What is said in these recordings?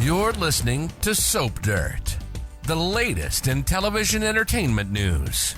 You're listening to Soap Dirt, the latest in television entertainment news.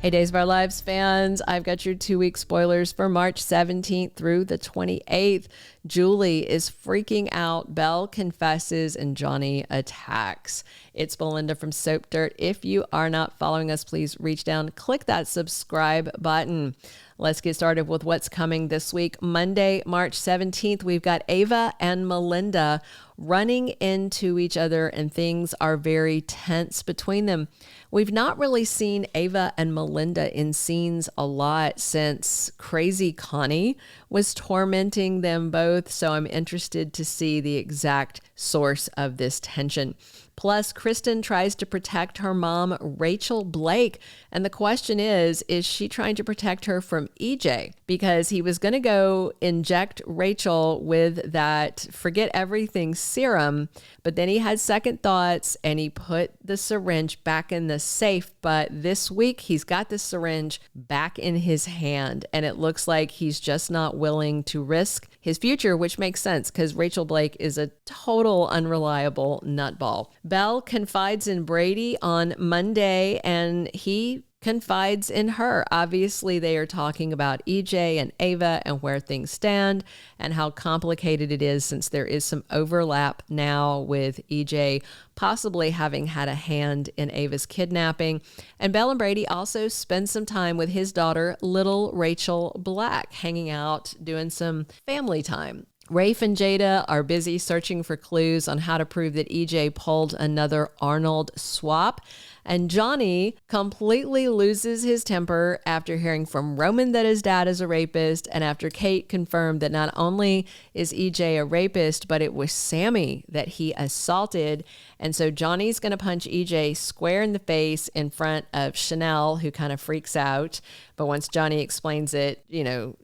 Hey, Days of Our Lives fans, I've got your 2-week spoilers for March 17th through the 28th. Julie is freaking out. Belle confesses and Johnny attacks. It's Melinda from Soap Dirt. If you are not following us, please reach down, click that subscribe button. Let's get started with what's coming this week. Monday, March 17th, we've got Ava and Melinda running into each other and things are very tense between them. We've not really seen Ava and Melinda in scenes a lot since Crazy Connie was tormenting them both, so I'm interested to see the exact source of this tension. Plus, Kristen tries to protect her mom, Rachel Blake. And the question is she trying to protect her from EJ? Because he was going to go inject Rachel with that forget everything serum, but then he had second thoughts and he put the syringe back in the safe. But this week, he's got the syringe back in his hand, and it looks like he's just not willing to risk his future, which makes sense because Rachel Blake is a total unreliable nutball. Belle confides in Brady on Monday, and he confides in her. Obviously, they are talking about EJ and Ava and where things stand and how complicated it is since there is some overlap now with EJ possibly having had a hand in Ava's kidnapping. And Belle and Brady also spend some time with his daughter, little Rachel Black, hanging out, doing some family time. Rafe and Jada are busy searching for clues on how to prove that EJ pulled another Arnold swap. And Johnny completely loses his temper after hearing from Roman that his dad is a rapist, and after Kate confirmed that not only is EJ a rapist, but it was Sammy that he assaulted. And so Johnny's going to punch EJ square in the face in front of Chanel, who kind of freaks out. But once Johnny explains it,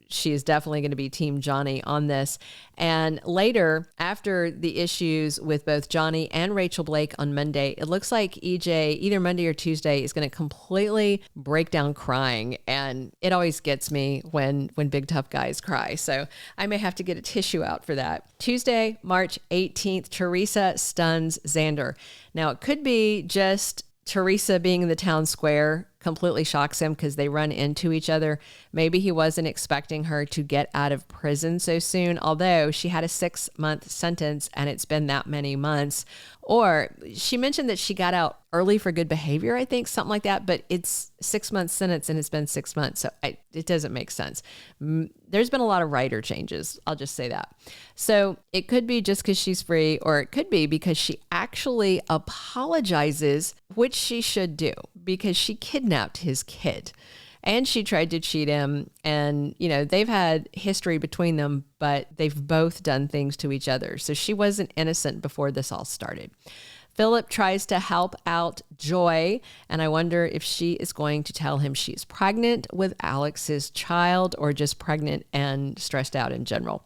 she is definitely going to be Team Johnny on this. And later, after the issues with both Johnny and Rachel Blake on Monday, it looks like EJ, either Monday or Tuesday, is going to completely break down crying. And it always gets me when big tough guys cry. So I may have to get a tissue out for that. Tuesday, March 18th, Teresa stuns Xander. Now, it could be just Teresa being in the town square completely shocks him because they run into each other. Maybe he wasn't expecting her to get out of prison so soon, although she had a 6-month sentence and it's been that many months. Or she mentioned that she got out early for good behavior, I think, something like that, but it's 6-month sentence and it's been 6 months. So it doesn't make sense. There's been a lot of writer changes. I'll just say that. So it could be just because she's free, or it could be because she actually apologizes, which she should do because she kidnapped his kid and she tried to cheat him. And, they've had history between them, but they've both done things to each other. So she wasn't innocent before this all started. Philip tries to help out Joy, and I wonder if she is going to tell him she's pregnant with Alex's child or just pregnant and stressed out in general.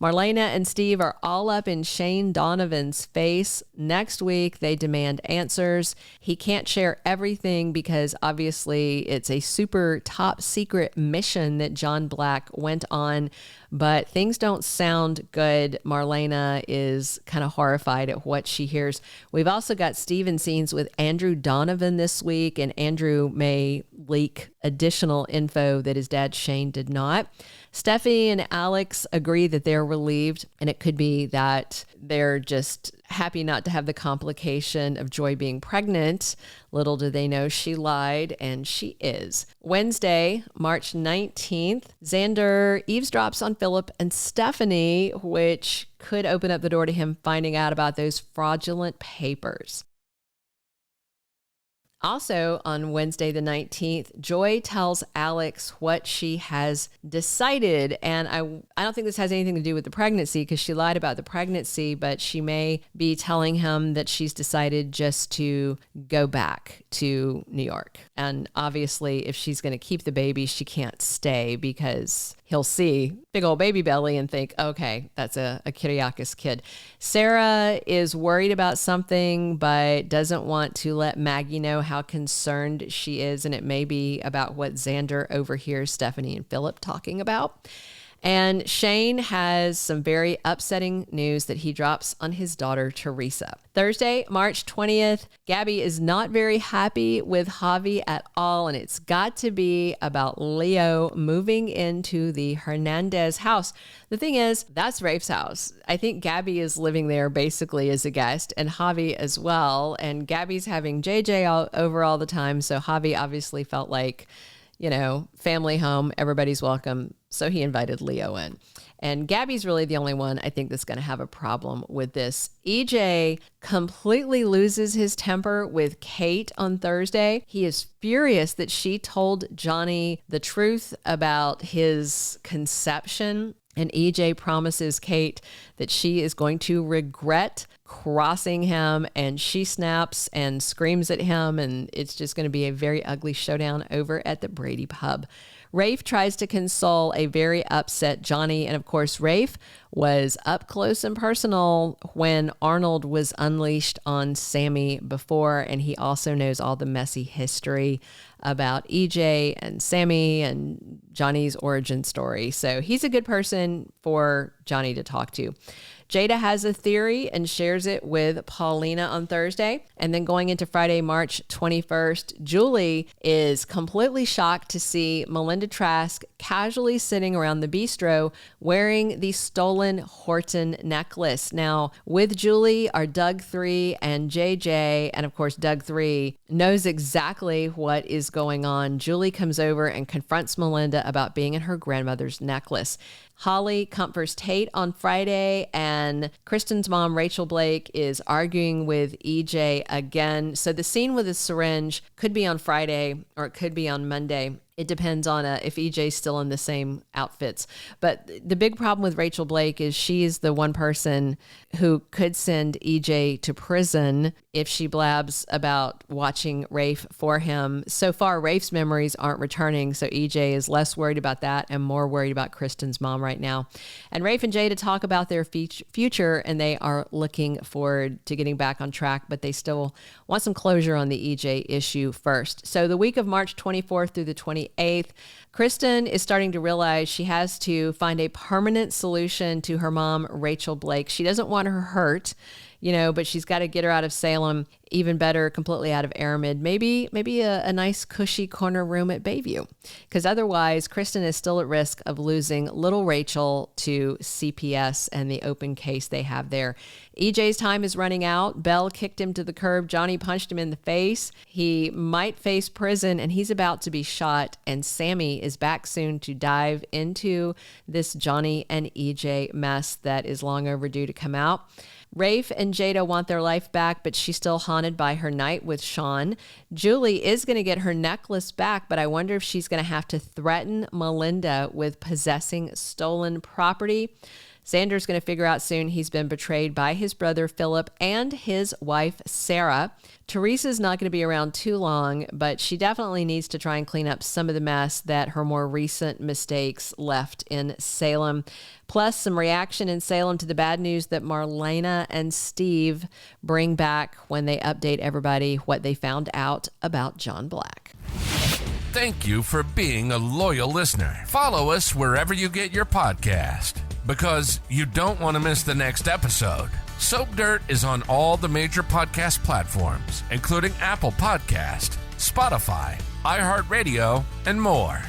Marlena and Steve are all up in Shane Donovan's face. Next week, they demand answers. He can't share everything because obviously it's a super top secret mission that John Black went on, but things don't sound good. Marlena is kind of horrified at what she hears. We've also got Steve in scenes with Andrew Donovan this week, and Andrew may leak additional info that his dad Shane did not. Stephanie and Alex agree that they're relieved, and it could be that they're just happy not to have the complication of Joy being pregnant. Little do they know she lied, and she is. Wednesday, March 19th, Xander eavesdrops on Philip and Stephanie, which could open up the door to him finding out about those fraudulent papers. Also on Wednesday the 19th, Joy tells Alex what she has decided. And I don't think this has anything to do with the pregnancy because she lied about the pregnancy, but she may be telling him that she's decided just to go back to New York. And obviously, if she's going to keep the baby, she can't stay because he'll see big old baby belly and think, okay, that's a Kyriakis kid. Sarah is worried about something, but doesn't want to let Maggie know how concerned she is. And it may be about what Xander overhears Stephanie and Philip talking about. And Shane has some very upsetting news that he drops on his daughter, Teresa. Thursday, March 20th, Gabby is not very happy with Javi at all, and it's got to be about Leo moving into the Hernandez house. The thing is, that's Rafe's house. I think Gabby is living there basically as a guest, and Javi as well, and Gabby's having JJ over all the time, so Javi obviously felt like, family home, everybody's welcome. So he invited Leo in. And Gabby's really the only one I think that's going to have a problem with this. EJ completely loses his temper with Kate on Thursday. He is furious that she told Johnny the truth about his conception. And EJ promises Kate that she is going to regret crossing him, and she snaps and screams at him, and it's just going to be a very ugly showdown over at the Brady pub. Rafe tries to console a very upset Johnny, and of course Rafe was up close and personal when Arnold was unleashed on Sammy before, and he also knows all the messy history about EJ and Sammy and Johnny's origin story. So he's a good person for Johnny to talk to. Jada has a theory and shares it with Paulina on Thursday. And then going into Friday, March 21st, Julie is completely shocked to see Melinda Trask casually sitting around the bistro wearing the stolen Horton necklace. Now, with Julie are Doug 3 and JJ, and of course, Doug 3 knows exactly what is going on. Julie comes over and confronts Melinda about being in her grandmother's necklace. Holly comforts Tate on Friday, and Kristen's mom, Rachel Blake, is arguing with EJ again. So the scene with the syringe could be on Friday or it could be on Monday. It depends on if EJ's still in the same outfits. But the big problem with Rachel Blake is she is the one person who could send EJ to prison if she blabs about watching Rafe for him. So far, Rafe's memories aren't returning, so EJ is less worried about that and more worried about Kristen's mom right now. And Rafe and Jada talk about their future, and they are looking forward to getting back on track, but they still want some closure on the EJ issue first. So the week of March 24th through the 28th, Kristen is starting to realize she has to find a permanent solution to her mom, Rachel Blake. She doesn't want her hurt, but she's got to get her out of Salem, even better, completely out of Aramid, maybe a nice cushy corner room at Bayview, because otherwise Kristen is still at risk of losing little Rachel to CPS and the open case they have there. EJ's time is running out. Belle kicked him to the curb. Johnny punched him in the face. He might face prison, and he's about to be shot. And Sammy is back soon to dive into this Johnny and EJ mess that is long overdue to come out. Rafe and Jada want their life back, but she's still haunted by her night with Sean. Julie is going to get her necklace back, but I wonder if she's going to have to threaten Melinda with possessing stolen property. Xander's going to figure out soon he's been betrayed by his brother Philip and his wife Sarah. Teresa's not going to be around too long, but she definitely needs to try and clean up some of the mess that her more recent mistakes left in Salem. Plus some reaction in Salem to the bad news that Marlena and Steve bring back when they update everybody what they found out about John Black. Thank you for being a loyal listener. Follow us wherever you get your podcast, because you don't want to miss the next episode. Soap Dirt is on all the major podcast platforms, including Apple Podcast, Spotify, iHeartRadio, and more.